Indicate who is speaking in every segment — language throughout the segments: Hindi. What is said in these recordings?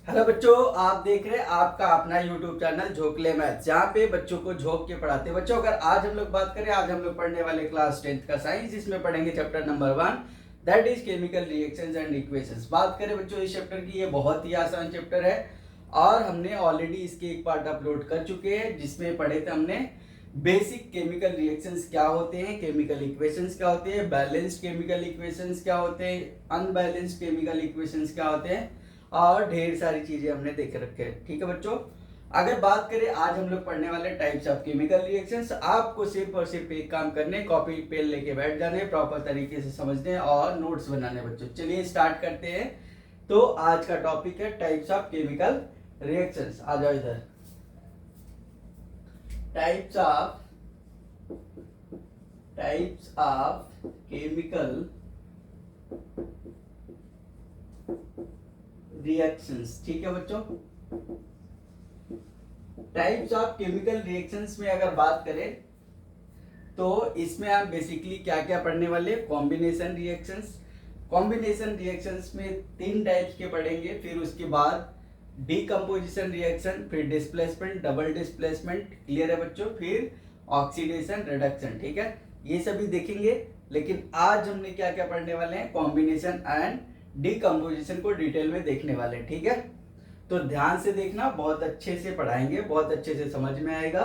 Speaker 1: हेलो बच्चों, आप देख रहे हैं आपका अपना यूट्यूब चैनल झोंकले मैथ, जहाँ पे बच्चों को झोंक के पढ़ाते हैं। बच्चों, अगर आज हम लोग बात करें, आज हम लोग पढ़ने वाले क्लास 10th का साइंस, जिसमें पढ़ेंगे chapter number 1, that is chemical reactions and equations. बात करें बच्चों इस चैप्टर की, ये बहुत ही आसान चैप्टर है और हमने ऑलरेडी इसके एक पार्ट अपलोड कर चुके हैं, जिसमें पढ़े थे हमने बेसिक केमिकल रिएक्शंस क्या होते हैं, केमिकल इक्वेशंस क्या होते हैं, बैलेंस्ड केमिकल इक्वेशंस क्या होते हैं, अनबैलेंस्ड केमिकल इक्वेशंस क्या होते हैं, और ढेर सारी चीजें हमने देख रखे हैं। ठीक है बच्चों, अगर बात करें आज हम लोग पढ़ने वाले टाइप्स ऑफ केमिकल रिएक्शंस, आपको सिर्फ और सिर्फ एक काम करने, कॉपी पेन लेके बैठ जाने, प्रॉपर तरीके से समझने और नोट्स बनाने। बच्चों चलिए स्टार्ट करते हैं। तो आज का टॉपिक है टाइप्स ऑफ केमिकल रिएक्शंस। आ जाओ इधर। Types of chemical reactions. ठीक है बच्चों, टाइप्स ऑफ केमिकल रिएक्शंस में अगर बात करें तो इसमें आप बेसिकली क्या क्या पढ़ने वाले, कॉम्बिनेशन रिएक्शंस। कॉम्बिनेशन रिएक्शंस में 3 टाइप्स के पढ़ेंगे, फिर उसके बाद डीकम्पोजिशन रिएक्शन, फिर डिस्प्लेसमेंट, डबल डिस्प्लेसमेंट। क्लियर है बच्चों? फिर ऑक्सीडेशन, रिडक्शन। ठीक है, ये सभी देखेंगे, लेकिन आज हमने क्या क्या पढ़ने वाले हैं, कॉम्बिनेशन एंड डीकम्पोजिशन को डिटेल में देखने वाले हैं। ठीक है, तो ध्यान से देखना, बहुत अच्छे से पढ़ाएंगे, बहुत अच्छे से समझ में आएगा।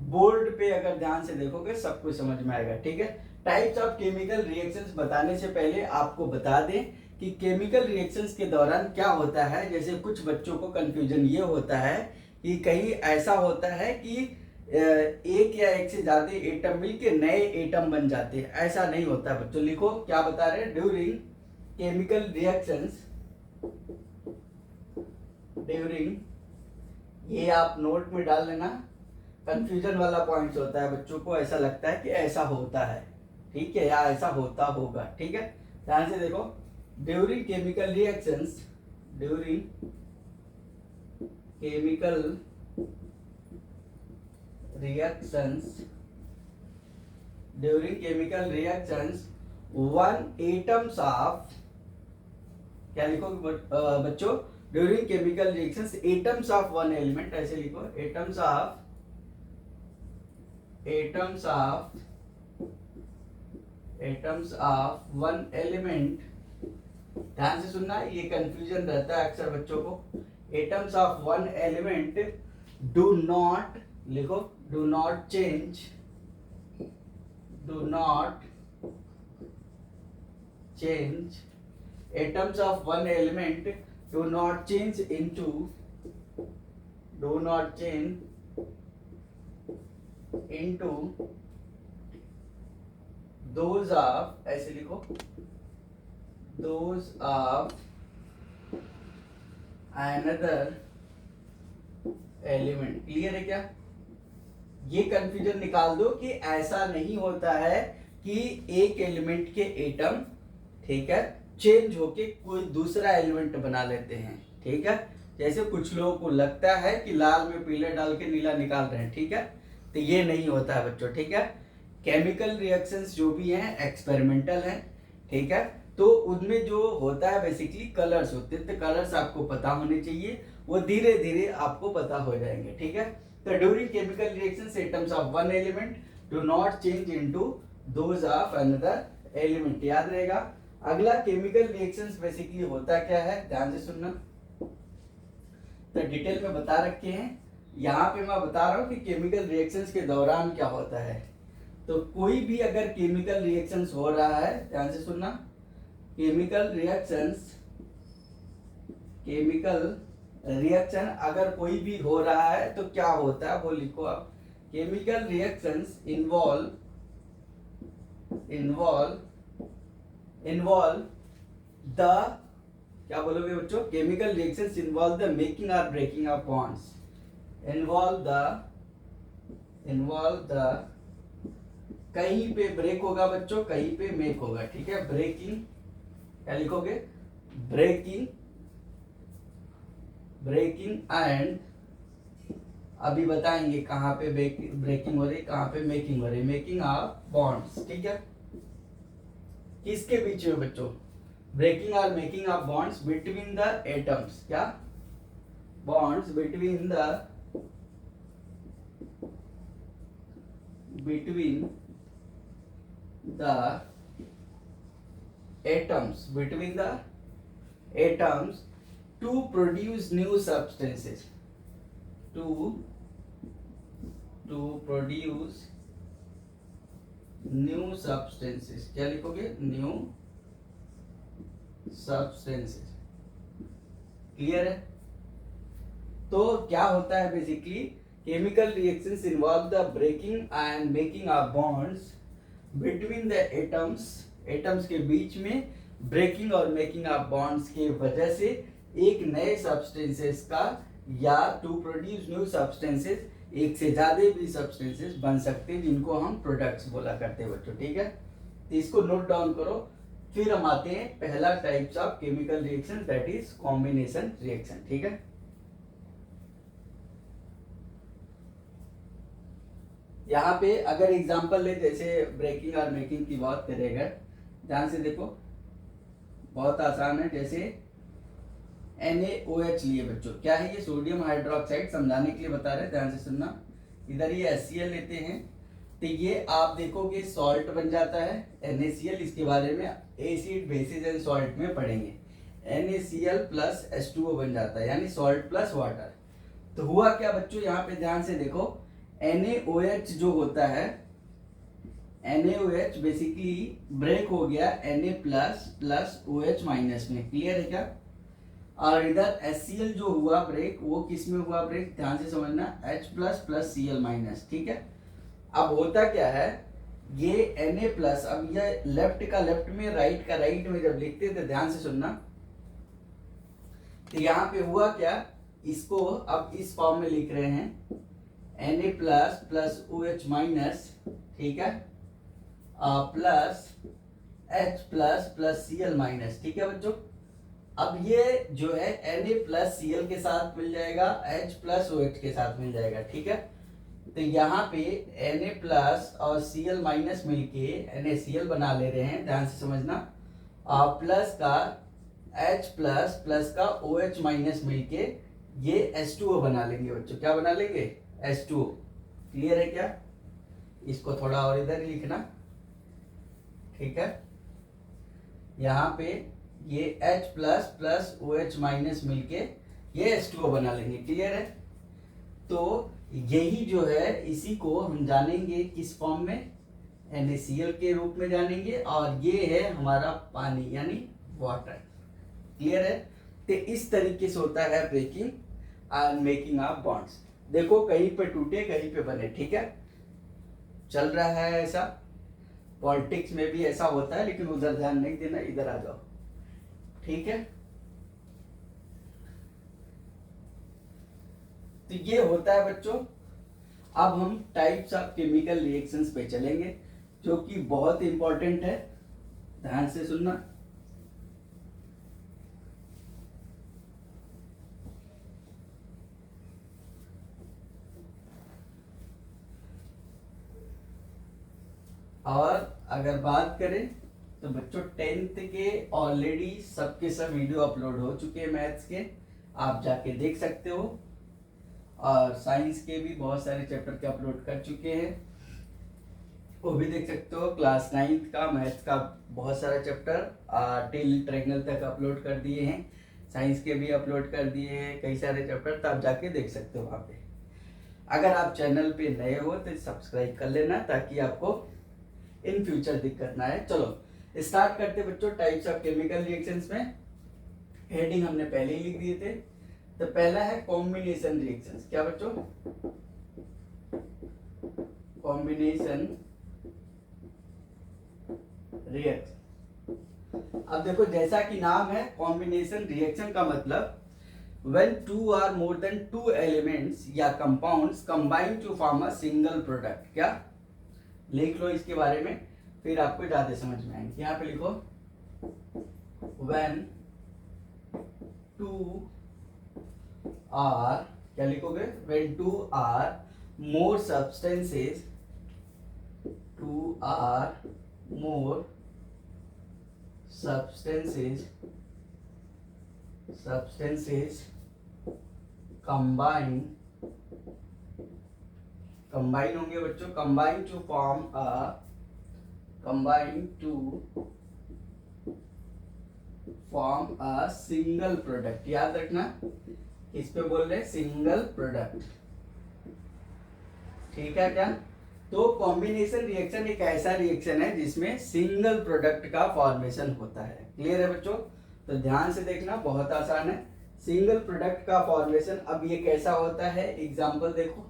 Speaker 1: बोर्ड पे अगर ध्यान से देखोगे सब कुछ समझ में आएगा। ठीक है, टाइप्स ऑफ केमिकल रिएक्शंस बताने से पहले आपको बता दें कि केमिकल रिएक्शंस के दौरान क्या होता है। जैसे कुछ बच्चों को कंफ्यूजन ये होता है कि कहीं ऐसा होता है कि एक या एक से ज्यादा एटम मिलके नए एटम बन जाते हैं। ऐसा नहीं होता बच्चों। लिखो क्या बता रहे हैं, ड्यूरिंग केमिकल रिएक्शंस, ड्यूरिंग, ये आप नोट में डाल लेना। कंफ्यूजन वाला पॉइंट होता है, बच्चों को ऐसा लगता है कि ऐसा होता है, ठीक है, या ऐसा होता होगा। ठीक है, ध्यान से देखो। During chemical reactions, during chemical reactions, during chemical reactions, one atoms of, क्या लिखोगे बच्चों, during chemical reactions atoms of one element, ऐसे लिखो, एटम्स ऑफ वन एलिमेंट। ध्यान से सुनना, ये कंफ्यूजन रहता है अक्सर बच्चों को। Atoms of one element do not, लिखो, do not change, do not change, atoms of one element do not change into, do not change into those of, ऐसे लिखो, those of another element। Clear है क्या? ये कंफ्यूजन निकाल दो कि ऐसा नहीं होता है कि एक एलिमेंट के एटम, ठीक है, चेंज होके कोई दूसरा एलिमेंट बना लेते हैं। ठीक है, जैसे कुछ लोगों को लगता है कि लाल में पीला डाल के नीला निकाल रहे हैं। ठीक है, तो ये नहीं होता है बच्चों। ठीक है, केमिकल रिएक्शंस जो भी हैं एक्सपेरिमेंटल हैं। ठीक है, तो उनमें जो होता है बेसिकली कलर्स होते हैं, तो कलर्स आपको पता होने चाहिए, वो धीरे धीरे आपको पता हो जाएंगे। ठीक है, तो during chemical reactions atoms of one element do not change into those of another element. याद रहेगा। अगला केमिकल रिएक्शंस बेसिकली होता क्या है, ध्यान से सुनना। तो डिटेल में बता रखे हैं, यहाँ पे मैं बता रहा हूँ कि केमिकल रिएक्शंस के दौरान क्या होता है। तो कोई भी अगर केमिकल रिएक्शंस हो रहा है, ध्यान से सुनना, केमिकल रिएक्शन अगर कोई भी हो रहा है तो क्या होता है वो लिखो आप। केमिकल रिएक्शंस इन्वॉल्व द, क्या बोलोगे बच्चों, chemical reactions involve the making और breaking of bonds. Involve the, कहीं पे ब्रेक होगा बच्चों, कहीं पे मेक होगा। ठीक है, ब्रेकिंग, क्या लिखोगे, ब्रेकिंग एंड, अभी बताएंगे कहाँ पे ब्रेकिंग हो रही, कहाँ पे मेकिंग हो रही, मेकिंग ऑफ बॉन्ड्स। ठीक है, किसके बीच में बच्चों, ब्रेकिंग और making of bonds between the atoms. क्या, bonds between the atoms to produce new substances, to produce new substances. क्या लिखोगे? New substances. क्लियर है? तो क्या होता है basically, chemical reactions involve the breaking and making of bonds between the atoms के बीच में ब्रेकिंग और मेकिंग ऑफ बॉन्ड्स के वजह से एक नए सब्सटेंसेस का, या टू प्रोड्यूस न्यू सब्सटेंसेस, एक से ज्यादा भी सब्सटेंसेस बन सकते हैं जिनको हम प्रोडक्ट्स बोला करते हैं बच्चों. ठीक है, तो इसको नोट डाउन करो. फिर हम आते हैं पहला types of chemical reaction, that is combination reaction. ठीक है, यहाँ पे अगर एग्जांपल ले, जैसे ब्रेकिंग और मेकिंग की बात करेगा, ध्यान से देखो, बहुत आसान है. जैसे NaOH लिए बच्चों, क्या है ये? Sodium hydroxide. समझाने के लिए बता रहे, ध्यान से सुनना. इधर ये HCl लेते हैं, तो ये आप देखोगे सॉल्ट बन जाता है NaCl. इसके बारे में एसिड, बेसिस एंड सॉल्ट में पढ़ेंगे. NaCl प्लस H2O बन जाता है, यानी सॉल्ट प्लस वाटर. तो हुआ क्या बच्चों, यहाँ पे ध्यान से देखो, NaOH जो होता है, NaOH बेसिकली ब्रेक हो गया Na plus plus OH minus में. क्लियर है क्या? और इधर HCl जो हुआ ब्रेक, वो किस में हुआ ब्रेक? ध्यान से समझना, H plus plus Cl minus. ठीक है, अब होता क्या है, ये Na प्लस, अब ये लेफ्ट का लेफ्ट में, राइट का राइट में जब लिखते हैं तो ध्यान से सुनना. तो यहाँ पे हुआ क्या, इसको अब इस फॉर्म में लिख रहे हैं, Na plus plus OH minus. ठीक है, plus H plus plus Cl minus. ठीक है बच्चों, अब ये जो है Na प्लस Cl के साथ मिल जाएगा, H प्लस OH के साथ मिल जाएगा. ठीक है, तो यहाँ पे Na प्लस और Cl माइनस मिलके NaCl बना ले रहे हैं. ध्यान से समझना. प्लस का H प्लस प्लस का OH माइनस मिलके ये H2O बना लेंगे बच्चों. क्या बना लेंगे? H2O. क्लियर है क्या? इसको थोड़ा और इधर ही लिखना. ठीक है, यहाँ पे ये H plus plus OH minus मिलके ये H2O बना लेंगे. क्लियर है? तो यही जो है, इसी को हम जानेंगे किस फॉर्म में? NaCl के रूप में जानेंगे, और ये है हमारा पानी, यानी वाटर. क्लियर है? तो इस तरीके से होता है breaking and making of bonds. देखो, कहीं पे टूटे, कहीं पे बने. ठीक है, चल रहा है ऐसा. पॉलिटिक्स में भी ऐसा होता है, लेकिन उधर ध्यान नहीं देना, इधर आ जाओ. ठीक है, तो ये होता है बच्चों. अब हम टाइप्स ऑफ केमिकल रिएक्शंस पे चलेंगे, जो कि बहुत इंपॉर्टेंट है. ध्यान से सुनना. और अगर बात करें तो बच्चों 10th के ऑलरेडी सबके सब वीडियो अपलोड हो चुके हैं मैथ्स के, आप जाके देख सकते हो. और साइंस के भी बहुत सारे चैप्टर के अपलोड कर चुके हैं, वो भी देख सकते हो. क्लास 9th का मैथ्स का बहुत सारा चैप्टर टिल ट्रायंगल तक अपलोड कर दिए हैं. साइंस के भी अपलोड कर दिए हैं कई सारे चैप्टर, तो आप जाके देख सकते हो वहाँ पे. अगर आप चैनल पे नए हो तो सब्सक्राइब कर लेना, ताकि आपको इन फ्यूचर दिक्कत ना है. चलो स्टार्ट करते बच्चों. टाइप्स ऑफ केमिकल रिएक्शंस में हेडिंग हमने पहले ही लिख दिए थे. तो पहला है कॉम्बिनेशन रिएक्शंस. क्या बच्चों? Combination reaction. अब देखो, जैसा कि नाम है, कॉम्बिनेशन रिएक्शन का मतलब when two or more than two elements या compounds combine to form a single product. क्या? लिख लो इसके बारे में, फिर आपको ज्यादा समझ में आएंगे. यहाँ पे लिखो, when two are, क्या लिखोगे? when two are more substances, two are more substances combine होंगे बच्चों, combine to form a single product. याद रखना इस पे बोल रहे सिंगल प्रोडक्ट, ठीक है क्या। तो कॉम्बिनेशन रिएक्शन एक ऐसा रिएक्शन है जिसमें सिंगल प्रोडक्ट का फॉर्मेशन होता है। क्लियर है बच्चों, तो ध्यान से देखना, बहुत आसान है। सिंगल प्रोडक्ट का फॉर्मेशन अब ये कैसा होता है, एग्जांपल देखो,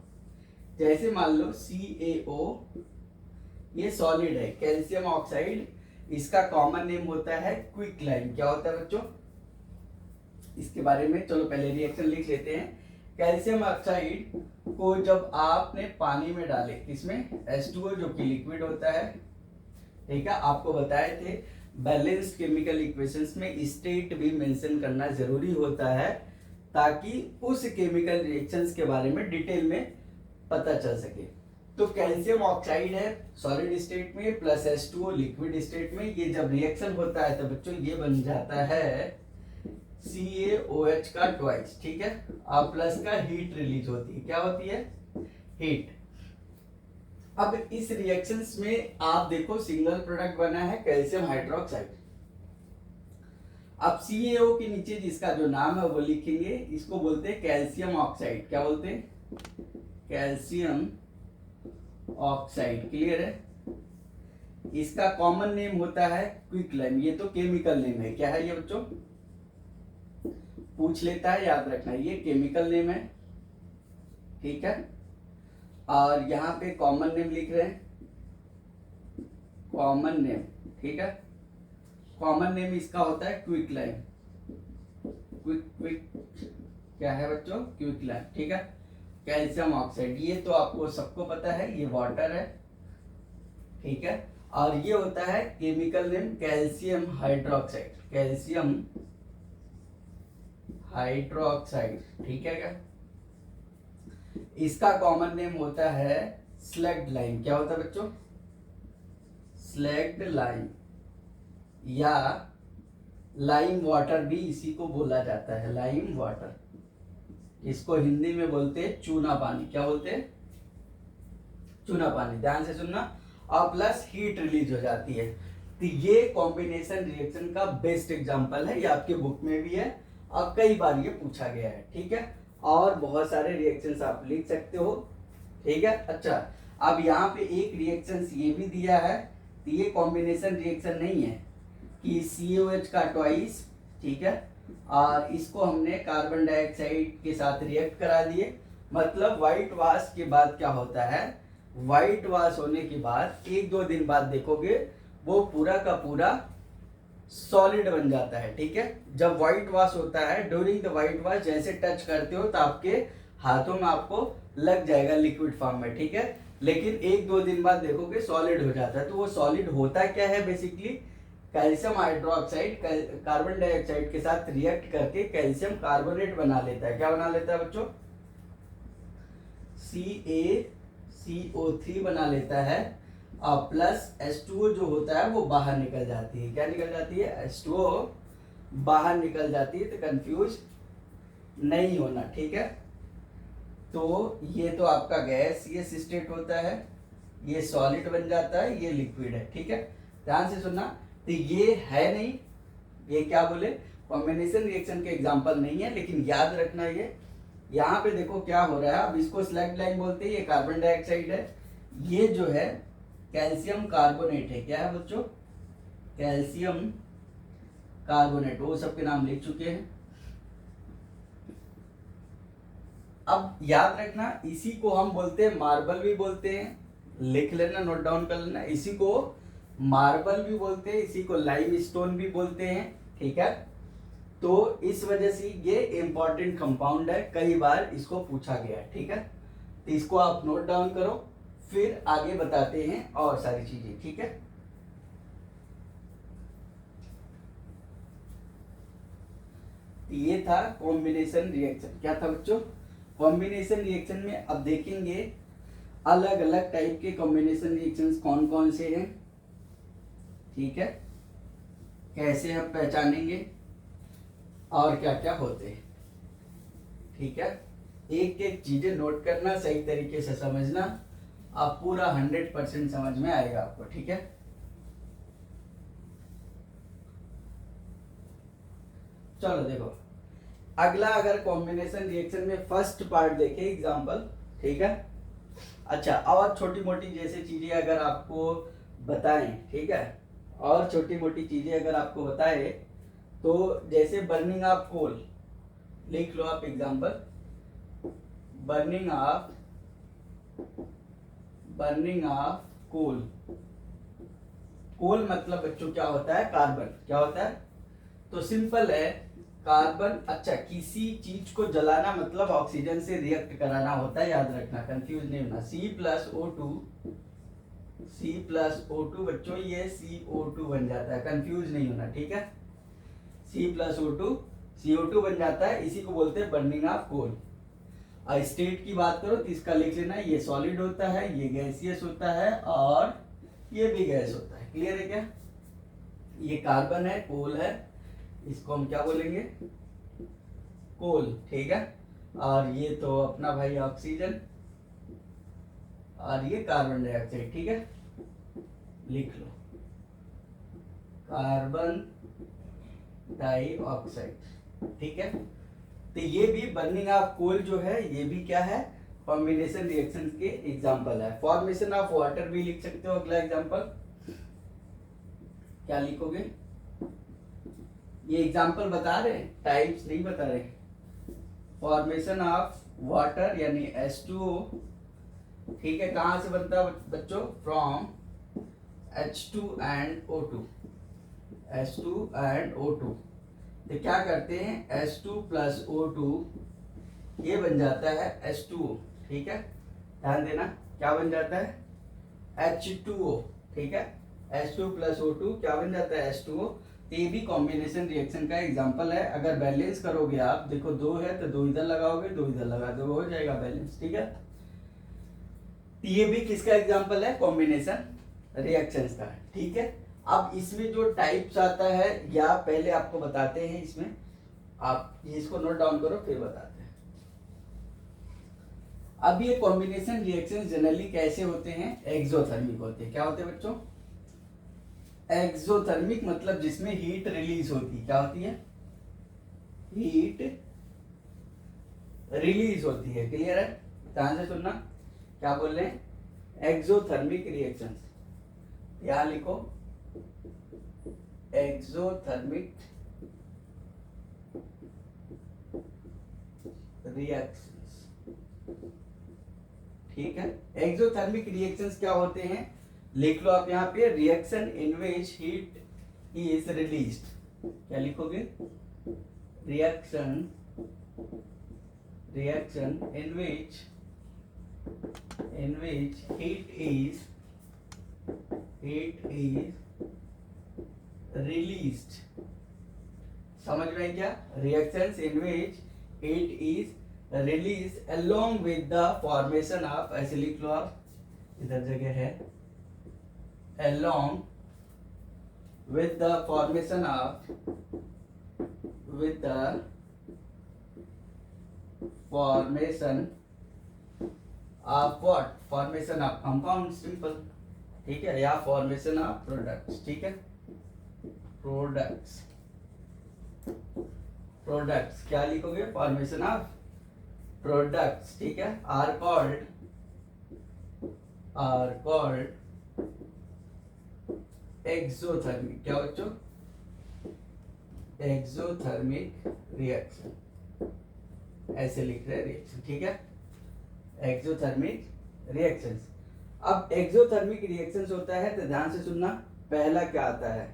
Speaker 1: जैसे मान लो CaO, ये सॉलिड है, कैल्शियम ऑक्साइड, इसका कॉमन नेम होता है क्विकलाइन। क्या होता है बच्चों, इसके बारे में चलो पहले रिएक्शन लिख लेते हैं। कैल्शियम ऑक्साइड को जब आपने पानी में डाले, इसमें H2O जो कि लिक्विड होता है, ठीक है, आपको बताए थे बैलेंस्ड केमिकल इक्वेशंस में स्टेट भी मेंशन करना जरूरी होता है ताकि उस केमिकल रिएक्शंस के बारे में डिटेल में पता चल सके। तो कैल्शियम ऑक्साइड है सॉलिड स्टेट में प्लस H2O लिक्विड स्टेट में, ये जब रिएक्शन होता है तो बच्चों ये बन जाता है CaOH का ट्वाइस, ठीक है, और प्लस का हीट रिलीज होती है। क्या होती है, हीट। अब इस रिएक्शंस में आप देखो सिंगल प्रोडक्ट बना है कैल्शियम हाइड्रोक्साइड। अब CaO के नीचे जिसका जो नाम है वो लिखेंगे, इसको बोलते हैं कैल्शियम ऑक्साइड। क्या बोलते हैं, कैल्शियम ऑक्साइड। क्लियर है, इसका कॉमन नेम होता है क्विकलाइन। ये तो केमिकल नेम है, क्या है ये बच्चों, पूछ लेता है, याद रखना ये केमिकल नेम है, ठीक है। और यहाँ पे कॉमन नेम लिख रहे हैं, कॉमन नेम, ठीक है, कॉमन नेम इसका होता है क्विकलाइन। क्विक क्या है बच्चों, क्विकलाइन, ठीक है। कैल्शियम ऑक्साइड ये तो आपको सबको पता है, ये वाटर है, ठीक है। और ये होता है chemical name calcium hydroxide, calcium hydroxide, ठीक है क्या। इसका कॉमन नेम होता है स्लैग्ड लाइम। क्या होता है बच्चों, स्लैग्ड लाइम या लाइम वाटर भी इसी को बोला जाता है, लाइम वाटर। इसको हिंदी में बोलते हैं चूना पानी। क्या बोलते हैं, चूना पानी, ध्यान से सुनना। और प्लस हीट रिलीज हो जाती है। तो ये कॉम्बिनेशन रिएक्शन का बेस्ट एग्जांपल है, ये आपके बुक में भी है और कई बार ये पूछा गया है, ठीक है। और बहुत सारे रिएक्शंस आप लिख सकते हो, ठीक है। अच्छा, अब यहाँ पे एक रिएक्शंस ये भी दिया है, तो ये कॉम्बिनेशन रिएक्शन नहीं है कि CaOH का ट्वाइस, ठीक है, और इसको हमने कार्बन डाइऑक्साइड के साथ रिएक्ट करा दिए। मतलब व्हाइट वॉश के बाद क्या होता है, व्हाइट वॉश होने के बाद 1-2 दिन बाद देखोगे वो पूरा का पूरा सॉलिड बन जाता है, ठीक है। जब व्हाइट वॉश होता है, ड्यूरिंग द व्हाइट वॉश जैसे टच करते हो तो आपके हाथों में आपको लग जाएगा लिक्विड फॉर्म में, ठीक है। लेकिन 1-2 दिन बाद देखोगे सॉलिड हो जाता है। तो वो सॉलिड होता क्या है, basically calcium hydroxide carbon dioxide के साथ रिएक्ट करके कैल्शियम कार्बोनेट बना लेता है। क्या बना लेता है बच्चों, CaCO3 बना लेता है, और प्लस H2O जो होता है वो बाहर निकल जाती है। क्या निकल जाती है, H2O बाहर निकल जाती है। तो कंफ्यूज नहीं होना, ठीक है। तो ये तो आपका गैसियस स्टेट होता है, ये सॉलिड बन जाता है, ये लिक्विड है, ठीक है। ध्यान से सुनना, तो ये है नहीं, ये क्या बोले कॉम्बिनेशन रिएक्शन के एग्जांपल नहीं है, लेकिन याद रखना ये यहाँ पे देखो क्या हो रहा है। अब इसको स्लैग्ड लाइम बोलते हैं, ये कार्बन डाइऑक्साइड है, ये जो है कैल्शियम कार्बोनेट है। क्या है बच्चों, कैल्शियम कार्बोनेट, वो सबके नाम लिख चुके हैं। अब याद रखना इसी को हम बोलते हैं मार्बल भी बोलते हैं, लिख लेना, नोट डाउन कर लेना। इसी को मार्बल भी बोलते हैं, इसी को लाइम स्टोन भी बोलते हैं, ठीक है। तो इस वजह से ये इंपॉर्टेंट कंपाउंड है, कई बार इसको पूछा गया है, ठीक है। तो इसको आप नोट डाउन करो, फिर आगे बताते हैं और सारी चीजें, ठीक है। ये था कॉम्बिनेशन रिएक्शन। क्या था बच्चों, कॉम्बिनेशन रिएक्शन में अब देखेंगे अलग अलग टाइप के कॉम्बिनेशन रिएक्शंस कौन कौन से हैं, ठीक है, कैसे हम पहचानेंगे और क्या क्या होते हैं, ठीक है। एक एक चीजें नोट करना, सही तरीके से समझना, आप पूरा 100% समझ में आएगा आपको, ठीक है। चलो देखो, अगला अगर कॉम्बिनेशन रिएक्शन में फर्स्ट पार्ट देखें एग्जांपल, ठीक है। अच्छा, और छोटी मोटी जैसे चीजें अगर आपको बताएं, ठीक है, और छोटी मोटी चीजें अगर आपको बताए तो जैसे बर्निंग ऑफ कोल, लिख लो आप एग्जांपल, बर्निंग ऑफ कोल। कोल मतलब बच्चों क्या होता है, कार्बन, क्या होता है, तो सिंपल है कार्बन। अच्छा, किसी चीज को जलाना मतलब ऑक्सीजन से रिएक्ट कराना होता है, याद रखना, कंफ्यूज नहीं होना। C+O2 बच्चों, ये CO2 बन जाता है, कंफ्यूज नहीं होना, ठीक है। C+O2 CO2 बन जाता है, इसी को बोलते हैं बर्निंग ऑफ कोल। और स्टेट की बात करो तो इसका लिख लेना, ये सॉलिड होता है, ये गैसियस होता है, और ये भी गैस होता है। क्लियर है क्या? ये कार्बन है, कोल है, इसको हम क्या बोलेंगे, कोल, ठीक है। और ये तो अपना भाई ऑक्सीजन, और ये कार्बन डाइऑक्साइड, ठीक है। लिख लो कार्बन डाइऑक्साइड, ठीक है। तो ये भी बर्निंग ऑफ कोल जो है, ये भी क्या है, कॉम्बिनेशन रिएक्शन के एग्जांपल है। फॉर्मेशन ऑफ वाटर भी लिख सकते हो। अगला एग्जांपल क्या लिखोगे, ये एग्जांपल बता रहे हैं, टाइप्स नहीं बता रहे। फॉर्मेशन ऑफ वाटर यानी H2O, ठीक है, कहां से बनता है बच्चों, from H2 and O2, H2 and O2। तो क्या करते हैं, H2 plus O2 ये बन जाता है H2O, ठीक है। ध्यान देना, क्या बन जाता है, H2O, ठीक है। H2 plus O2 क्या बन जाता है, H2O। तो ये भी कॉम्बिनेशन रिएक्शन का एग्जांपल है। अगर बैलेंस करोगे आप, देखो 2 है तो 2 इधर लगाओगे, 2 इधर लगा दोगे, हो जाएगा बैलेंस, ठीक है। तो ये भी किसका एग्जांपल है, कॉम्बिनेशन रिएक्शंस का, ठीक है। अब इसमें जो टाइप्स आता है, या पहले आपको बताते हैं, इसमें आप इसको नोट डाउन करो फिर बताते हैं। अब ये कॉम्बिनेशन रिएक्शंस जनरली कैसे होते हैं, एक्सोथर्मिक होते हैं। क्या होते हैं बच्चों, एक्सोथर्मिक मतलब जिसमें हीट रिलीज होती है। क्या होती है, हीट रिलीज होती है। क्लियर है, ध्यान से सुनना, क्या बोल रहे हैं, एक्सोथर्मिक रिएक्शंस, यहां लिखो एक्सोथर्मिक रिएक्शंस, ठीक है। एक्सोथर्मिक रिएक्शंस क्या होते हैं, लिख लो आप यहाँ पे, reaction in which heat is released. क्या लिखोगे, reaction in which heat is released। समझ में आई क्या, reactions in which heat is released along with the formation of, ऐसे लिख लो आप, इधर जगह है, along with the formation of what, formation of compound, simple, ठीक है, या फॉर्मेशन ऑफ प्रोडक्ट्स, ठीक है। प्रोडक्ट्स क्या लिखोगे, फॉर्मेशन ऑफ प्रोडक्ट्स, ठीक है। आर कॉल्ड एक्सोथर्मिक, क्या बच्चों, एक्सोथर्मिक रिएक्शन, ऐसे लिख रहे हैं रिएक्शन, ठीक है, एक्सोथर्मिक रिएक्शंस। अब एक्सोथर्मिक रिएक्शंस होता है तो ध्यान से सुनना, पहला क्या आता है,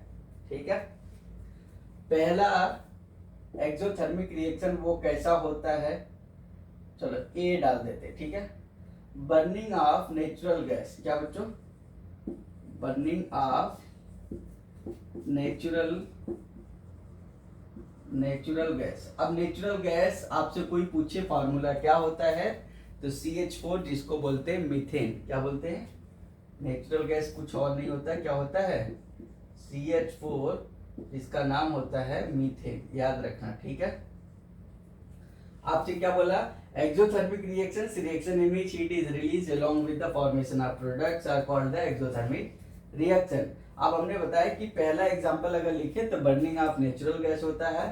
Speaker 1: ठीक है। पहला एक्सोथर्मिक रिएक्शन वो कैसा होता है, चलो ए डाल देते, ठीक है। बर्निंग ऑफ नेचुरल गैस, क्या बच्चों, बर्निंग ऑफ नेचुरल गैस। अब नेचुरल गैस आपसे कोई पूछे फार्मूला क्या होता है, तो CH4, जिसको बोलते हैं मीथेन। क्या बोलते हैं, नेचुरल गैस कुछ और नहीं होता, क्या होता है, CH4, जिसका नाम होता है मीथेन, याद रखना, ठीक है। आपसे क्या बोला, exothermic reaction in which heat is release along with the formation of products are called the exothermic reaction. अब हमने बताया कि पहला एग्जांपल अगर लिखे तो बर्निंग ऑफ नेचुरल गैस होता है,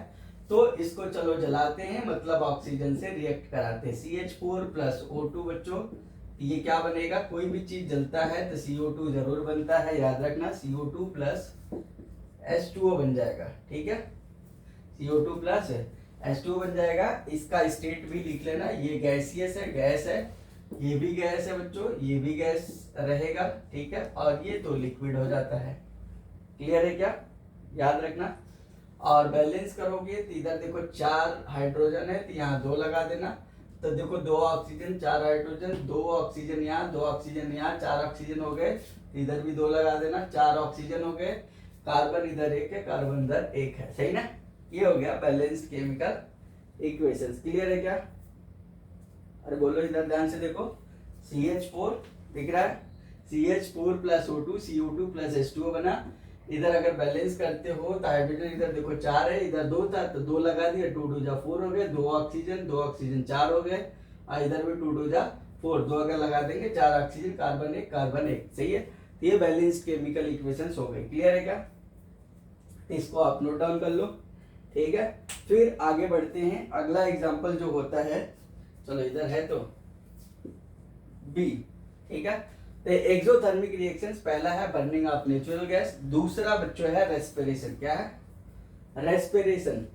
Speaker 1: तो इसको चलो जलाते हैं, मतलब ऑक्सीजन से रिएक्ट कराते हैं। CH4 प्लस O2 बच्चों, ये क्या बनेगा, कोई भी चीज जलता है तो CO2 जरूर बनता है, याद रखना CO2 प्लस H2O बन जाएगा, ठीक है, CO2 प्लस H2O बन जाएगा। इसका स्टेट भी लिख लेना, ये गैसियस है, गैस है, ये भी गैस है बच्चों, ये भी गैस रहेगा, ठीक है, और ये तो लिक्विड हो जाता है। क्लियर है क्या, याद रखना। और बैलेंस करोगे तो इधर देखो 4 हाइड्रोजन है तो यहाँ 2 लगा देना, तो देखो 2 ऑक्सीजन 4 हाइड्रोजन, 2 ऑक्सीजन यहाँ, 2 ऑक्सीजन यहाँ, 4 ऑक्सीजन हो गए, इधर भी 2 लगा देना, 4 ऑक्सीजन हो गए, कार्बन इधर 1 है, कार्बन इधर 1 है, सही ना। ये हो गया बैलेंस्ड केमिकल इक्वेशंस। क्लियर है क्या, अरे बोलो इधर ध्यान से देखो, CH4 दिख रहा है, CH4 plus O2 CO2 plus H2O बना। इधर अगर बैलेंस करते हो तो हाइड्रोजन इधर देखो 4 है, इधर 2 था तो 2 लगा दिया, 2 2 जा 4 हो गए, 2 ऑक्सीजन 4 हो गए, और इधर भी 2 2 जा 4, 2 अगर लगा देंगे 4 ऑक्सीजन, कार्बन 1, सही है। तो ये बैलेंस्ड केमिकल इक्वेशंस हो गई। क्लियर है क्या, तो इसको आप नोट डाउन कर लो, ठीक है। फिर आगे बढ़ते हैं, अगला एग्जाम्पल जो होता है, चलो इधर है तो बी, ठीक है। तो एक्सोथर्मिक रिएक्शंस, पहला है बर्निंग ऑफ नेचुरल गैस, दूसरा बच्चों है रेस्पिरेशन। क्या है, respiration,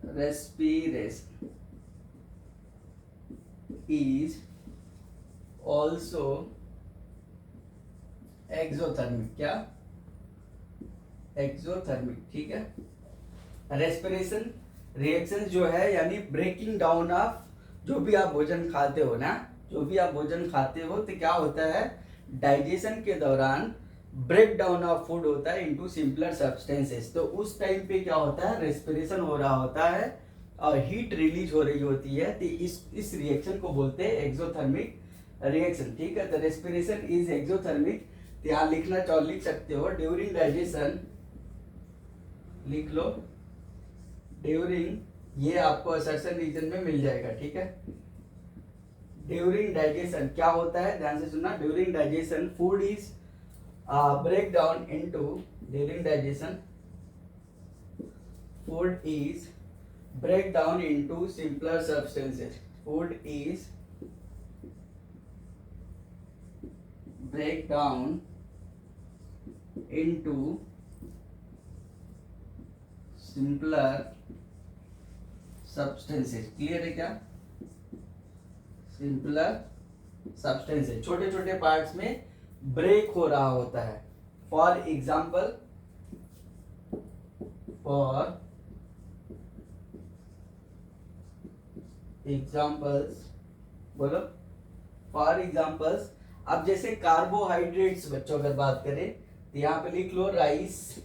Speaker 1: respiration is also exothermic. क्या, एक्सोथर्मिक, ठीक है। रेस्पिरेशन रिएक्शन जो है यानी ब्रेकिंग डाउन ऑफ, जो भी आप भोजन खाते हो ना, जो भी आप भोजन खाते हो तो क्या होता है, डाइजेशन के दौरान ब्रेक डाउन ऑफ फूड होता है इनटू सिंपलर सब्सटेंसेस, तो उस टाइम पे क्या होता है, रेस्पिरेशन हो रहा होता है और हीट रिलीज हो रही होती है, तो इस रिएक्शन को बोलते हैं एक्सोथर्मिक रिएक्शन, ठीक है। तो रेस्पिरेशन इज एक्सोथर्मिक, तो यहाँ लिखना चाहो लिख सकते हो, ड्यूरिंग डाइजेशन लिख लो, ड्यूरिंग, ये आपको असर्शन रीजन में मिल जाएगा, ठीक है। ड्यूरिंग डाइजेशन क्या होता है, ध्यान से सुनना, during digestion food is break down into, during digestion food is break down into simpler substances, food is break down into simpler substances. Clear है क्या, सिंपलर सब्सटेंसेस, छोटे छोटे पार्ट्स में ब्रेक हो रहा होता है। फॉर एग्जाम्पल, फॉर एग्जाम्पल्स बोलो, फॉर एग्जाम्पल्स, अब जैसे कार्बोहाइड्रेट्स बच्चों अगर बात करें तो यहाँ पे लिख लो राइस,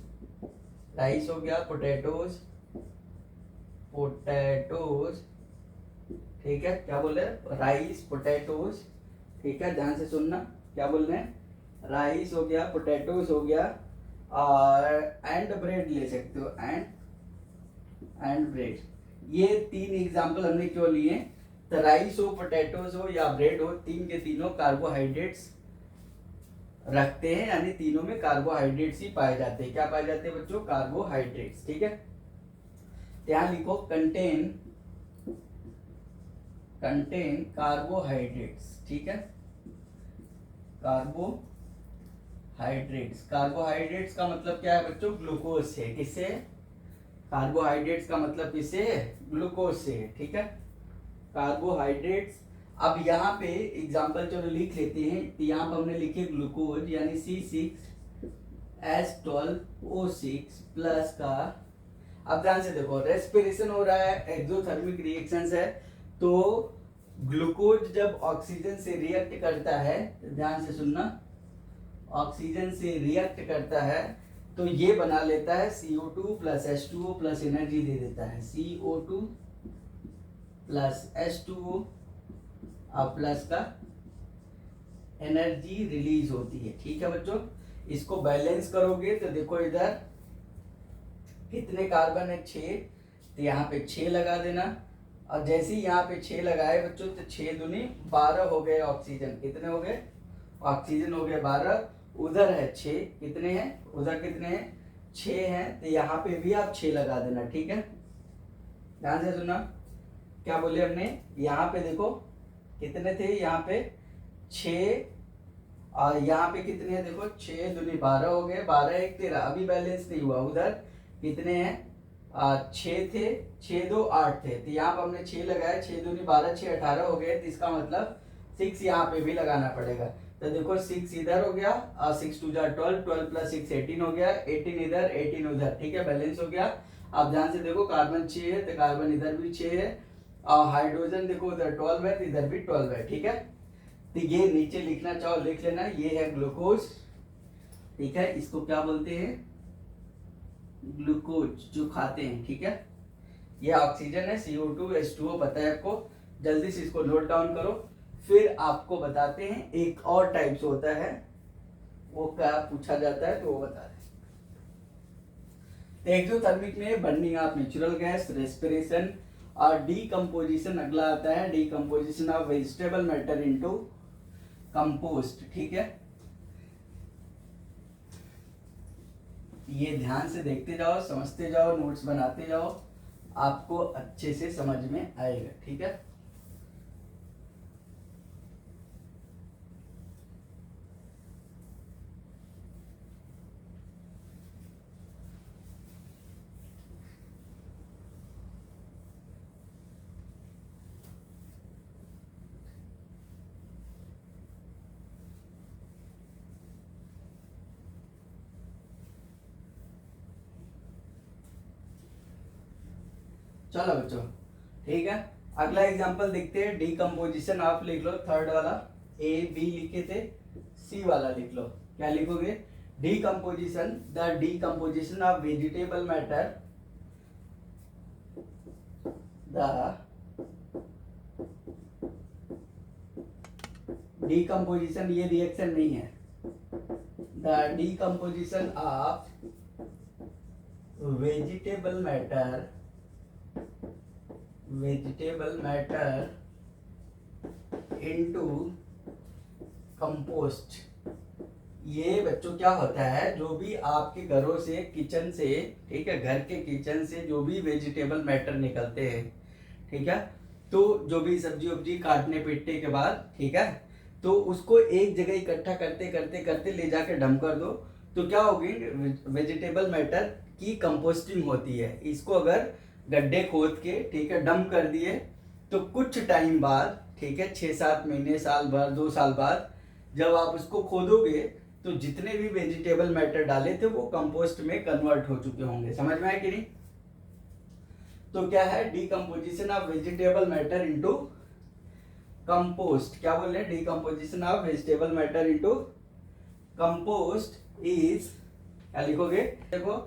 Speaker 1: राइस हो गया, पोटैटोज, पोटैटोज, ठीक है, क्या बोल रहे हैं, राइस पोटैटोज, ठीक है, ध्यान से सुनना, क्या बोल रहे हैं, राइस हो गया, पोटैटोज हो गया, और एंड ब्रेड ले सकते हो, एंड ब्रेड। ये 3 एग्जाम्पल हमने क्यों लिए, तो राइस हो, पोटैटोज हो या ब्रेड हो, तीन के तीनों कार्बोहाइड्रेट्स रखते हैं, यानी तीनों में कार्बोहाइड्रेट्स ही पाए जाते हैं। क्या पाए जाते हैं बच्चों, कार्बोहाइड्रेट्स, ठीक है। यहाँ लिखो कंटेन कार्बोहाइड्रेट्स, ठीक है, कार्बोहाइड्रेट्स, कार्बोहाइड्रेट्स का मतलब क्या है बच्चों, ग्लूकोज से, किससे, कार्बोहाइड्रेट्स का मतलब किससे है, ग्लूकोज से है, ठीक है, कार्बोहाइड्रेट्स। अब यहाँ पे एग्जाम्पल चलो लिख लेते हैं, तो यहाँ पर हमने लिखे ग्लूकोज यानी C6H12O6 प्लस का, अब ध्यान से देखो, रेस्पिरेशन हो रहा है, एक्सोथर्मिक रिएक्शंस है, तो ग्लूकोज जब ऑक्सीजन से रिएक्ट करता है, ध्यान से सुनना, ऑक्सीजन से रिएक्ट करता है तो ये बना लेता है CO2 plus H2O plus energy दे देता है, CO2 प्लस H2O और प्लस का एनर्जी रिलीज होती है, ठीक है बच्चों। इसको बैलेंस करोगे तो देखो इधर कितने कार्बन है 6, तो यहाँ पे 6 लगा देना। और जैसे ही यहाँ पे 6 लगाए बच्चों तो 6 दूनी 12 हो गए ऑक्सीजन। कितने हो गए? ऑक्सीजन हो गए 12। उधर है 6, कितने हैं उधर? कितने हैं? 6 हैं, तो यहाँ पे भी आप 6 लगा देना। ठीक है, ध्यान से सुना क्या बोले हमने। यहाँ पे देखो कितने थे, यहाँ पे 6 और यहाँ पे कितने हैं देखो, 6 दूनी 12 हो गए, 12 1 13। अभी बैलेंस नहीं हुआ। उधर कितने हैं? 6 थे, 6 2 8 थे, तो यहाँ पर हमने 6 लगाए, 6 दूनी 12 6 18 हो गए, तो इसका मतलब 6 यहाँ पे भी लगाना पड़ेगा। तो देखो 6 इधर हो गया और 6 2 12, 12 प्लस 6 18 हो गया, 18 इधर 18 उधर। ठीक है, बैलेंस हो गया। अब ध्यान से देखो कार्बन 6 है तो कार्बन इधर भी 6 है, और हाइड्रोजन देखो उधर 12 है तो इधर भी 12 है। ठीक है, तो ये नीचे लिखना चाहो लिख लेना, ये है ग्लूकोज। ठीक है, इसको क्या बोलते हैं? ग्लूकोज, जो खाते हैं। ठीक है, ये ऑक्सीजन है, CO2 H2O पता है आपको। जल्दी से इसको नोट डाउन करो, फिर आपको बताते हैं एक और टाइप्स होता है, वो क्या पूछा जाता है तो वो बता रहे। एक्सोथर्मिक में burning of natural gas, respiration और डीकम्पोजिशन। अगला आता है decomposition of vegetable matter into compost. ठीक है, ये ध्यान से देखते जाओ, समझते जाओ, नोट्स बनाते जाओ, आपको अच्छे से समझ में आएगा। ठीक है, चलो बच्चों। ठीक है, अगला एग्जांपल देखते हैं। डीकम्पोजिशन आप लिख लो, थर्ड वाला A B लिखे थे, C वाला लिख लो। क्या लिखोगे? Decomposition, the decomposition of vegetable matter, the decomposition, ये रिएक्शन नहीं है, the decomposition of vegetable matter into compost. ये बच्चों क्या होता है, जो भी आपके घरों से, किचन से, ठीक है, घर के किचन से जो भी वेजिटेबल मैटर निकलते हैं, ठीक है, तो जो भी सब्जी वब्जी काटने पीटने के बाद, ठीक है, तो उसको एक जगह इकट्ठा करते करते करते ले जाके डंप कर दो, तो क्या होगी? वेजिटेबल मैटर की कंपोस्टिंग होती है। इसको अगर गड्ढे खोद के, ठीक है, डंप कर दिए, तो कुछ टाइम बाद, ठीक है, 6-7 महीने, साल भर, 2 साल बाद जब आप उसको खोदोगे तो जितने भी वेजिटेबल मैटर डाले थे वो कंपोस्ट में कन्वर्ट हो चुके होंगे। समझ में आया कि नहीं? तो क्या है? Decomposition of vegetable matter into compost. क्या बोल रहे हैं? Decomposition of vegetable matter into compost is, क्या लिखोगे? देखो,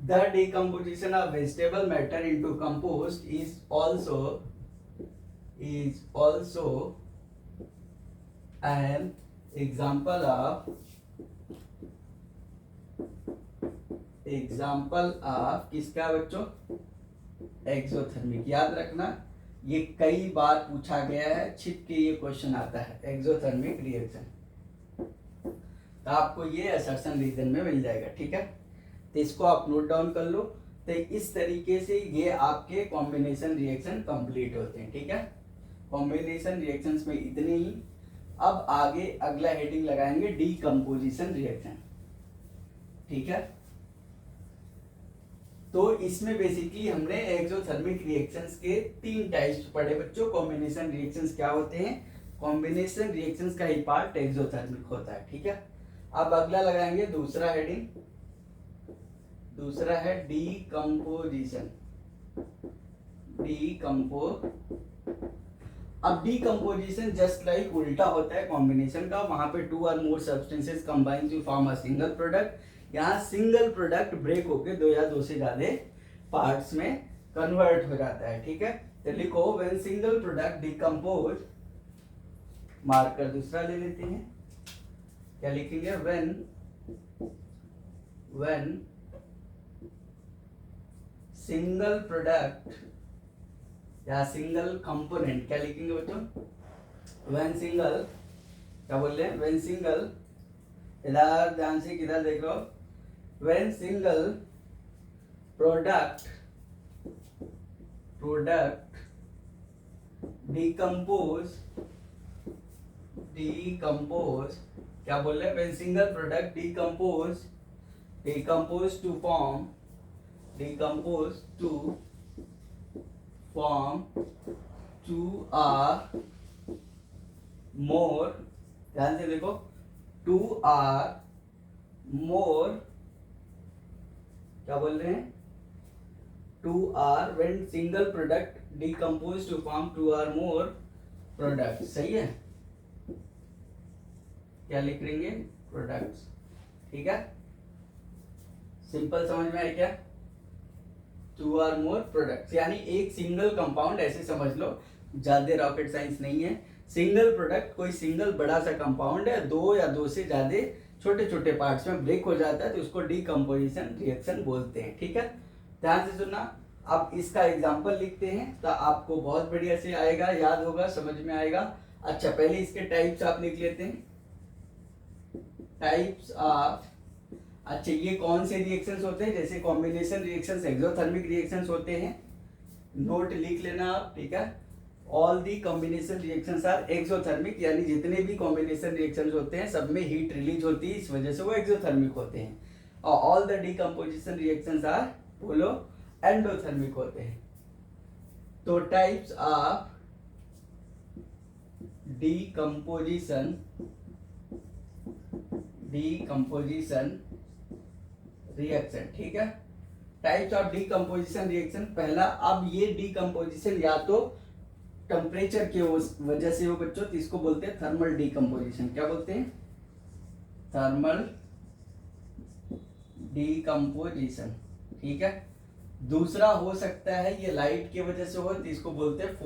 Speaker 1: the decomposition of vegetable matter into compost is also an example of किसका बच्चों? एक्सोथर्मिक। याद रखना, ये कई बार पूछा गया है, छिप के ये क्वेश्चन आता है, एक्सोथर्मिक रिएक्शन। तो आपको ये असर्शन रीजन में मिल जाएगा। ठीक है, तो इसको आप नोट डाउन कर लो। तो इस तरीके से ये आपके कॉम्बिनेशन रिएक्शन कंप्लीट होते हैं। ठीक है, कॉम्बिनेशन रिएक्शंस में इतने ही। अब आगे अगला हेडिंग लगाएंगे डीकम्पोजिशन रिएक्शन। ठीक है, तो इसमें बेसिकली हमने एक्सोथर्मिक रिएक्शंस के 3 टाइप्स पढ़े बच्चों। कॉम्बिनेशन रिएक्शंस क्या होते हैं? कॉम्बिनेशन रिएक्शंस का ही पार्ट एक्सोथर्मिक होता है। ठीक है, अब अगला लगाएंगे दूसरा हेडिंग, दूसरा है डीकम्पोजिशन। अब डीकम्पोजिशन जस्ट लाइक उल्टा होता है कॉम्बिनेशन का। वहां पे 2 और more substances combine to form a single product. यहाँ सिंगल प्रोडक्ट ब्रेक होके 2 या 2 से ज्यादा पार्ट्स में कन्वर्ट हो जाता है। ठीक है, तो लिखो when single product decompose, marker दूसरा ले लेते हैं। क्या लिखेंगे? व्हेन सिंगल प्रोडक्ट या सिंगल कंपोनेंट, क्या लिखेंगे बच्चों, व्हेन सिंगल, क्या बोल रहे हैं, व्हेन सिंगल, इधर ध्यान से किधर देख रहे हो, व्हेन सिंगल प्रोडक्ट डिकम्पोज, क्या बोल रहे हैं, when single product decompose to form two or more, ध्यान से देखो, टू आर मोर, क्या बोल रहे हैं, two or, when single product decompose to form two or more product, सही है, क्या लिख लेंगे, प्रोडक्ट्स, ठीक है, सिंपल समझ में आया क्या, टू आर मोर प्रोडक्ट्स, यानी एक सिंगल कंपाउंड, ऐसे समझ लो, ज्यादा रॉकेट साइंस नहीं है, सिंगल प्रोडक्ट कोई सिंगल बड़ा सा कंपाउंड है, दो या दो से ज्यादा छोटे छोटे पार्ट्स में ब्रेक हो जाता है तो उसको डीकम्पोजिशन रिएक्शन बोलते हैं, ठीक है, ध्यान से सुनना। अब इसका एग्जांपल लिखते हैं तो आपको बहुत बढ़िया से आएगा, याद होगा, समझ में आएगा। अच्छा, पहले इसके टाइप्स आप लिख लेते हैं, टाइप्स ऑफ, अच्छा ये कौन से रिएक्शंस होते हैं, जैसे कॉम्बिनेशन रिएक्शंस, एक्सोथर्मिक रिएक्शंस होते हैं, नोट लिख लेना आप, ठीक है, all the combination reactions are exothermic, यानी जितने भी कॉम्बिनेशन रिएक्शंस होते हैं सब में हीट रिलीज होती है, इस वजह से वो एक्सोथर्मिक होते हैं, और all the decomposition reactions are, बोलो, एंडोथर्मिक होते हैं। तो टाइप्स ऑफ डीकम्पोजिशन रिएक्शन, ठीक है, टाइप्स ऑफ डीकम्पोजिशन रिएक्शन, पहला, अब ये डीकम्पोजिशन या तो टेम्परेचर के वजह से हो बच्चों, तो इसको बोलते हैं थर्मल डीकम्पोजिशन, क्या बोलते हैं, थर्मल डीकम्पोजिशन, ठीक है, दूसरा हो सकता है ये लाइट की वजह से हो, तो इसको बोलते हैं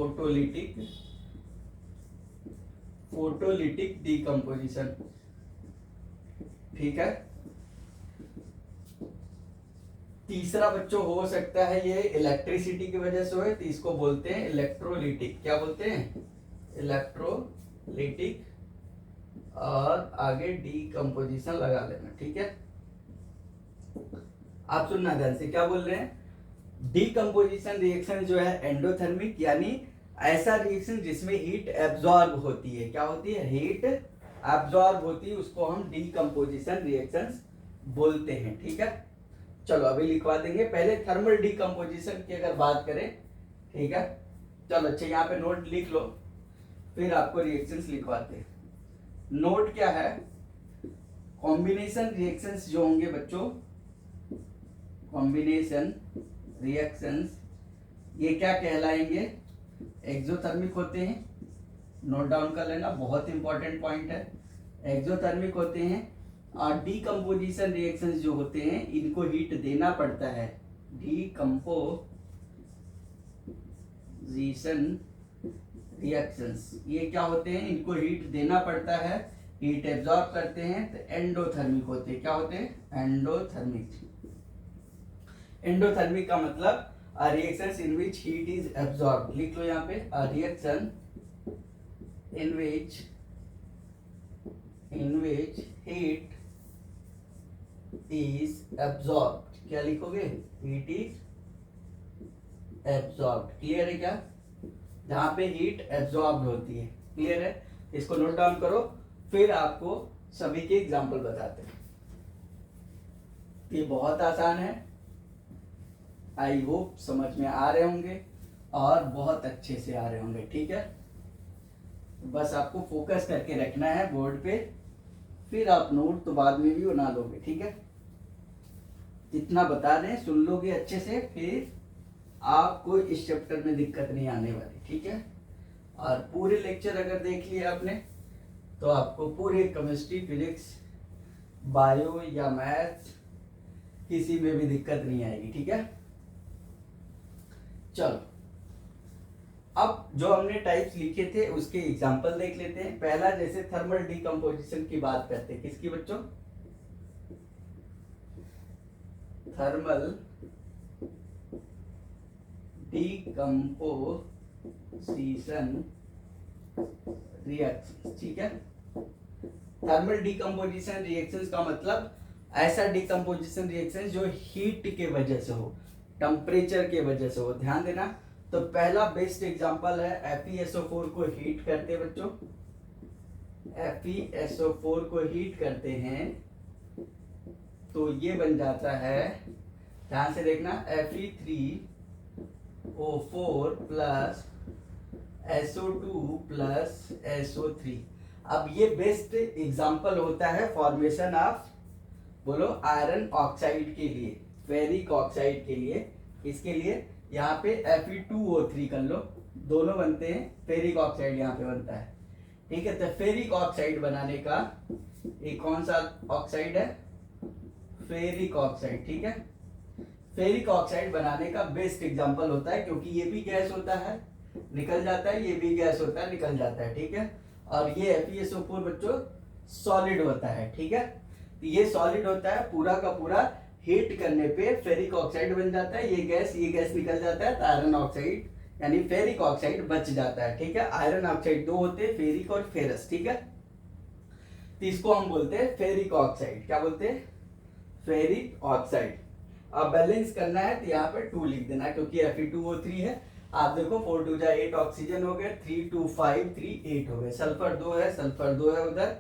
Speaker 1: फोटोलिटिक डीकम्पोजिशन, ठीक है, तीसरा बच्चों हो सकता है ये इलेक्ट्रिसिटी की वजह से हो, तो इसको बोलते हैं इलेक्ट्रोलिटिक, क्या बोलते हैं, इलेक्ट्रोलिटिक, और आगे डीकम्पोजिशन लगा लेना, ठीक है, आप सुनना ध्यान से, क्या बोल रहे हैं, डीकम्पोजिशन रिएक्शन जो है एंडोथर्मिक, यानी ऐसा रिएक्शन जिसमें हीट एब्जॉर्ब होती है, क्या होती है, हीट एब्जॉर्ब होती है, उसको हम डीकम्पोजिशन रिएक्शंस बोलते हैं, ठीक है, चलो अभी लिखवा देंगे, पहले थर्मल डीकम्पोजिशन की अगर बात करें, ठीक है, चलो अच्छा यहाँ पे नोट लिख लो, फिर आपको रिएक्शंस लिखवाते हैं। नोट क्या है, कॉम्बिनेशन रिएक्शंस जो होंगे बच्चों, कॉम्बिनेशन रिएक्शंस, ये क्या कहलाएंगे, एक्सोथर्मिक होते हैं, नोट डाउन कर लेना, बहुत इंपॉर्टेंट पॉइंट है, एक्सोथर्मिक होते हैं, और डीकम्पोजिशन रिएक्शंस जो होते हैं इनको हीट देना पड़ता है, डीकम्पोजिशन रिएक्शंस, ये क्या होते हैं, इनको हीट देना पड़ता है, हीट एब्जॉर्ब करते हैं, तो एंडोथर्मिक होते हैं, क्या होते हैं, एंडोथर्मिक का मतलब reactions in which heat is absorb, लिख लो यहाँ पे, reaction in which heat is absorbed, क्या लिखोगे, हीट इज एब्जॉर्ब्ड, क्लियर है क्या, जहां पे हीट एब्जॉर्ब होती है, क्लियर है, इसको नोट डाउन करो, फिर आपको सभी के एग्जांपल बताते हैं, ये बहुत आसान है, आई होप समझ में आ रहे होंगे और बहुत अच्छे से आ रहे होंगे, ठीक है, बस आपको फोकस करके रखना है बोर्ड पे, फिर आप नोट तो बाद में भी बना लोगे, ठीक है, जितना बता रहे हैं सुन लोगे अच्छे से, फिर आपको इस चैप्टर में दिक्कत नहीं आने वाली, ठीक है, और पूरे लेक्चर अगर देख लिया आपने तो आपको पूरे केमिस्ट्री, फिजिक्स, बायो या मैथ्स किसी में भी दिक्कत नहीं आएगी, ठीक है, चलो अब जो हमने टाइप्स लिखे थे उसके एग्जांपल देख लेते हैं। पहला, जैसे थर्मल डीकम्पोजिशन की बात करते हैं, किसकी बच्चों, थर्मल डिकम्पोजिशन रिएक्शन, ठीक है। थर्मल डिकम्पोजिशन रिएक्शंस का मतलब ऐसा डिकम्पोजिशन रिएक्शन जो हीट के वजह से हो, टेम्परेचर के वजह से हो। ध्यान देना, तो पहला बेस्ट एग्जांपल है FeSO4 को हीट करते बच्चों, FeSO4 को हीट करते हैं तो ये बन जाता है, ध्यान से देखना, Fe3O4 plus SO2 plus SO3। अब ये बेस्ट एग्जांपल होता है फॉर्मेशन ऑफ, बोलो, आयरन ऑक्साइड के लिए, फेरिक ऑक्साइड के लिए। इसके लिए यहाँ पे Fe2O3 कर लो, दोनों बनते हैं, फेरिक ऑक्साइड यहाँ पे बनता है, ठीक है। तो फेरिक ऑक्साइड बनाने का एक कौन सा ऑक्साइड है, फेरिक ऑक्साइड, ठीक है। फेरिक ऑक्साइड बनाने का बेस्ट एग्जांपल होता है, क्योंकि ये भी गैस होता है निकल जाता है, ये भी गैस होता है निकल जाता है, ठीक है। और ये FeSO4 बच्चों सॉलिड होता है, ठीक है। तो ये सॉलिड होता है, पूरा का पूरा हीट करने पे फेरिक ऑक्साइड बन जाता है, ये गैस निकल जाता है, तो आयरन ऑक्साइड यानी फेरिक ऑक्साइड बच जाता है, ठीक है। आयरन ऑक्साइड दो होते हैं, फेरिक और फेरस, ठीक है। तो इसको हम बोलते हैं फेरिक ऑक्साइड, क्या बोलते हैं, फेरिक ऑक्साइड। अब बैलेंस करना है तो यहाँ पे 2 लिख देना, क्योंकि Fe2O3 है। आप देखो 4 2 8 ऑक्सीजन हो गए, 3 2 5 3 8 हो गए, सल्फर 2 है, सल्फर 2 है उधर,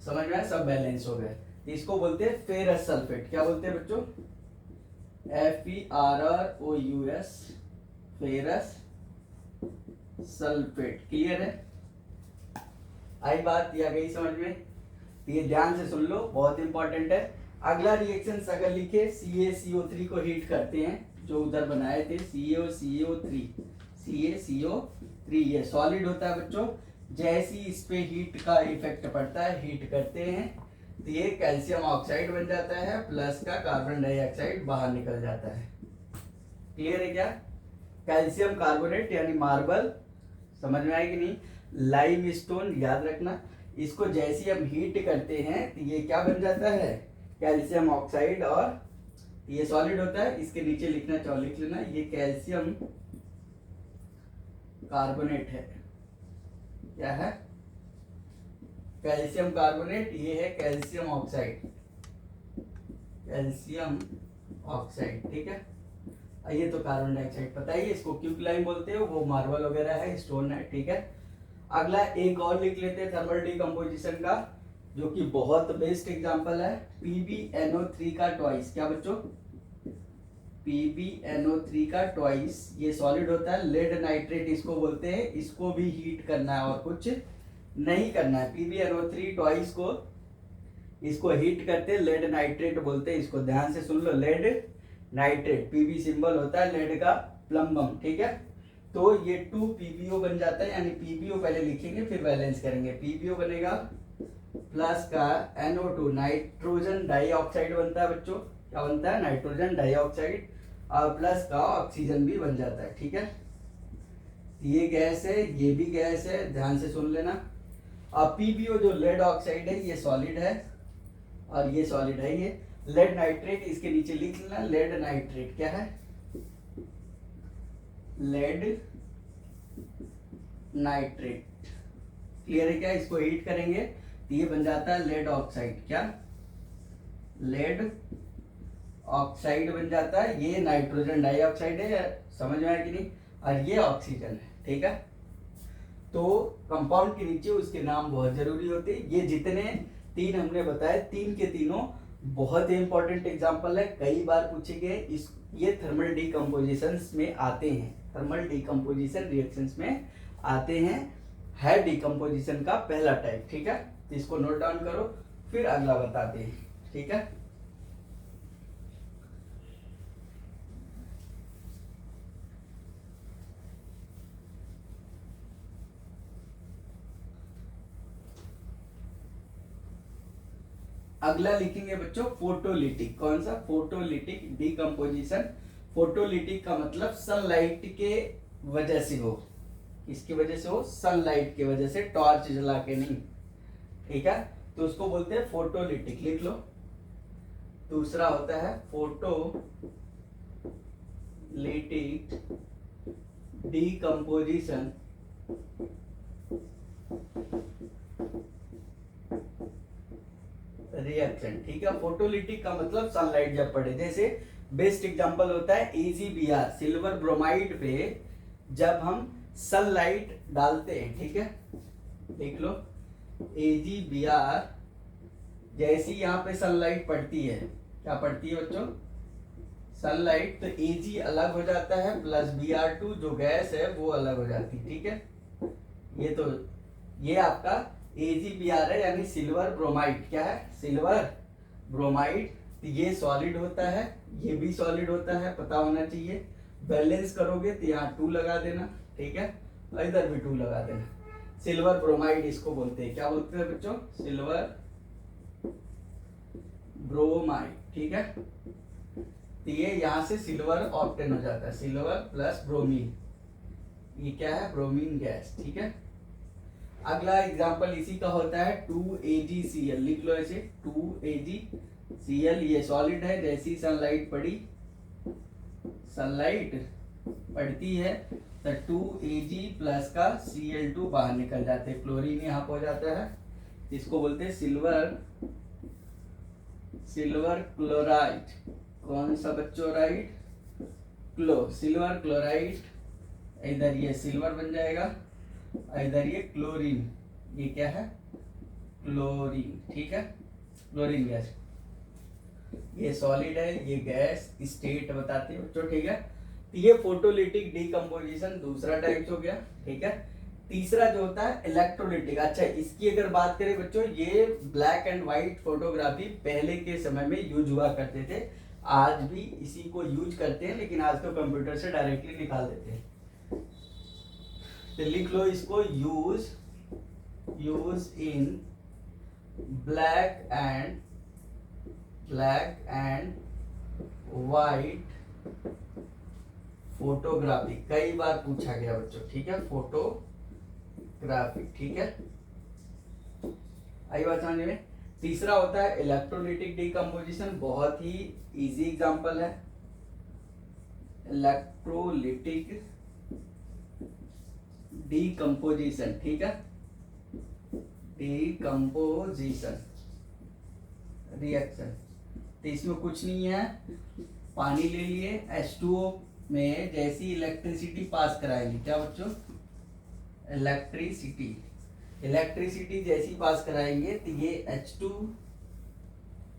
Speaker 1: समझ में, सब बैलेंस हो गए। इसको बोलते हैं फेरस सल्फेट, क्या बोलते हैं बच्चों, FeRrOUS, फेरस सल्फेट। क्लियर है, आई बात या गई समझ में, ये ध्यान से सुन लो, बहुत इंपॉर्टेंट है। अगला रिएक्शन अगर लिखे CaCO3 को हीट करते हैं, जो उधर बनाए थे CaCO3, ये सॉलिड होता है बच्चों। जैसी इस पे हीट का इफेक्ट पड़ता है, हीट करते हैं तो ये कैल्शियम ऑक्साइड बन जाता है, प्लस का कार्बन डाइऑक्साइड बाहर निकल जाता है। क्लियर है क्या, कैल्शियम कार्बोनेट यानी मार्बल, समझ में आए कि नहीं, लाइम स्टोन याद रखना। इसको जैसे हम हीट करते हैं तो ये क्या बन जाता है, कैल्शियम ऑक्साइड, और ये सॉलिड होता है, इसके नीचे लिखना चाहो लिख लेना, ये कैल्शियम कार्बोनेट है, क्या है, कैल्शियम कार्बोनेट, ये है कैल्शियम ऑक्साइड, कैल्शियम ऑक्साइड, ठीक है। ये तो कार्बन डाइऑक्साइड पता ही है, इसको क्यूक्लाइन बोलते हो, वो मार्बल वगैरह है, स्टोन है, ठीक है। अगला एक और लिख लेते हैं थर्मल डिकम्पोजिशन का, जो कि बहुत बेस्ट एग्जांपल है, PbNO3 का ट्वाइस, क्या बच्चों, PbNO3 का ट्वाइस, ये सॉलिड होता है, लेड नाइट्रेट इसको बोलते हैं। इसको भी हीट करना है और कुछ नहीं करना है। PbNO3 ट्वाइस को, इसको हीट करते हैं, लेड नाइट्रेट बोलते हैं इसको, ध्यान से सुन लो, लेड नाइट्रेट, Pb सिंबल होता है लेड का, प्लम्बम, ठीक है। तो ये 2 PbO बन जाता है, यानी PbO पहले लिखेंगे फिर बैलेंस करेंगे। PbO बनेगा प्लस का NO2, नाइट्रोजन डाइऑक्साइड बनता है बच्चों, क्या बनता है, नाइट्रोजन डाइऑक्साइड, और प्लस का ऑक्सीजन भी बन जाता है, ठीक है। ये गैस है, ये भी गैस है, ध्यान से सुन लेना। अब PbO जो लेड ऑक्साइड है, ये सॉलिड है, और ये सॉलिड है, ये लेड नाइट्रेट, इसके नीचे लिख लेना, लेड नाइट्रेट क्या है, लेड नाइट्रेट। क्लियर है क्या, इसको हीट करेंगे तो ये बन जाता है लेड ऑक्साइड, क्या, लेड ऑक्साइड बन जाता है। ये नाइट्रोजन डाइऑक्साइड है, समझ में आया कि नहीं, और ये ऑक्सीजन है, ठीक है। तो कंपाउंड के नीचे उसके नाम बहुत जरूरी होते हैं। ये जितने 3 हमने बताए, 3 के तीनों बहुत ही इंपॉर्टेंट एग्जांपल है, कई बार पूछे गए, इस ये थर्मल डिकम्पोजिशंस में आते हैं, थर्मल डिकम्पोजिशन रिएक्शंस में आते हैं, है डिकम्पोजिशन का पहला टाइप, ठीक है। तो इसको नोट डाउन करो, फिर अगला बताते हैं, ठीक है। अगला लिखेंगे बच्चों फोटोलिटिक, कौन सा, फोटोलिटिक डिकम्पोजिशन। फोटोलिटिक का मतलब सनलाइट के वजह से हो, इसकी वजह से हो, सनलाइट की वजह से, टॉर्च जला के नहीं, ठीक है। तो उसको बोलते हैं फोटोलिटिक, लिख लो। दूसरा होता है फोटोलिटिक डीकम्पोजिशन रिएक्शन, ठीक है। फोटोलिटिक का मतलब सनलाइट जब पड़े, जैसे बेस्ट एग्जांपल होता है AgBr, सिल्वर ब्रोमाइड पे जब हम सनलाइट डालते हैं, ठीक है, देख लो AgBr, जैसी यहाँ पे सनलाइट पड़ती है, क्या पड़ती है बच्चों, सनलाइट, तो Ag अलग हो जाता है प्लस Br2 जो गैस है वो अलग हो जाती है, ठीक है। ये आपका AgBr है, यानी सिल्वर ब्रोमाइड, क्या है, सिल्वर ब्रोमाइड। तो ये सॉलिड होता है, ये भी सॉलिड होता है, पता होना चाहिए। बैलेंस करोगे तो यहाँ 2 लगा देना, ठीक है, इधर भी 2 लगा देना। सिल्वर ब्रोमाइड इसको बोलते हैं, क्या बोलते हैं बच्चों, सिल्वर ब्रोमाइड, ठीक है। तो ये यहाँ से सिल्वर ऑब्टेन हो जाता है, सिल्वर प्लस ब्रोमीन, ये क्या है, ब्रोमीन गैस, ठीक है। अगला एग्जांपल इसी का होता है 2AgCl, लिख लो ऐसे 2AgCl, ये सॉलिड है, जैसी सनलाइट पड़ती है तो 2Ag प्लस का Cl2 बाहर निकल जाते हैं, क्लोरीन यहाँ पे हो जाता है, इसको बोलते हैं सिल्वर क्लोराइड। कौन सा बच्चों, राइट, सिल्वर क्लोराइड, इधर ये सिल्वर बन जाएगा, इधर ये क्लोरीन, ये क्या है, क्लोरीन, ठीक है, क्लोरीन गैस। ये सॉलिड है, ये गैस स्टेट बताते हैं बच्चों, ठीक है। तो ये फोटोलिटिक डीकम्पोजिशन दूसरा टाइप हो गया, ठीक है। तीसरा जो होता है इलेक्ट्रोलिटिक। अच्छा, इसकी अगर बात करें बच्चों, ये ब्लैक एंड व्हाइट फोटोग्राफी पहले के समय में यूज हुआ करते थे, आज भी इसी को यूज करते हैं, लेकिन आज तो कंप्यूटर से डायरेक्टली निकाल देते हैं। तो लिख लो इसको, use in black and white photography, कई बार पूछा गया बच्चों, ठीक है, फोटोग्राफी, ठीक है, आई बात समझ में। तीसरा होता है इलेक्ट्रोलिटिक डीकम्पोजिशन, बहुत ही इजी एग्जांपल है, इलेक्ट्रोलिटिक डीकम्पोजिशन, ठीक है, डीकम्पोजिशन रिएक्शन। तो इसमें कुछ नहीं है, पानी ले लिए, H2O में जैसी इलेक्ट्रिसिटी पास कराएंगे, क्या बच्चों, इलेक्ट्रिसिटी जैसी पास कराएंगे तो ये H2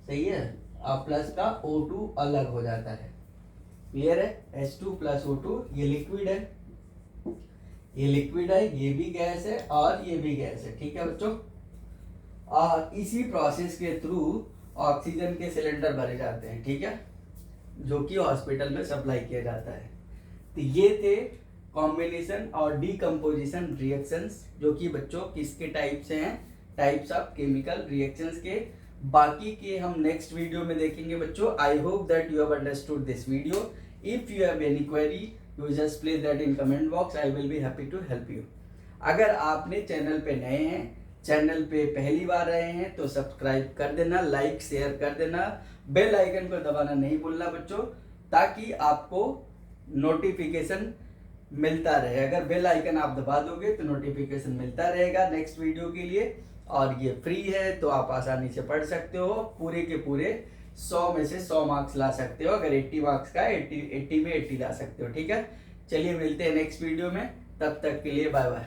Speaker 1: सही है, और प्लस का O2 अलग हो जाता है, क्लियर है। H2 प्लस O2, ये लिक्विड है, ये भी गैस है और ये भी गैस है, ठीक है बच्चों। और इसी प्रोसेस के थ्रू ऑक्सीजन के सिलेंडर भरे जाते हैं, ठीक है, जो कि हॉस्पिटल में सप्लाई किया जाता है। तो ये थे कॉम्बिनेशन और डीकम्पोजिशन रिएक्शंस, जो कि बच्चों किसके टाइप से हैं, टाइप्स ऑफ केमिकल रिएक्शंस के। बाकी के हम नेक्स्ट वीडियो में देखेंगे बच्चों। I hope that you have understood this video. If you have any query, you just place that in comment box, I will be happy to help you. अगर आपने चैनल पे नए हैं, चैनल पे पहली बार आए हैं, तो सब्सक्राइब कर देना, लाइक शेयर कर देना, बेल आइकन को दबाना नहीं भूलना बच्चों, ताकि आपको नोटिफिकेशन मिलता रहे। अगर बेल आइकन आप दबा दोगे तो नोटिफिकेशन मिलता रहेगा नेक्स्ट वीडियो के लिए, और ये फ्री है, तो आप आसानी से पढ़ सकते हो, पूरे के पूरे 100 में से 100 मार्क्स ला सकते हो। अगर 80 मार्क्स का 80 में 80 ला सकते हो, ठीक है। चलिए मिलते हैं नेक्स्ट वीडियो में, तब तक के लिए बाय बाय।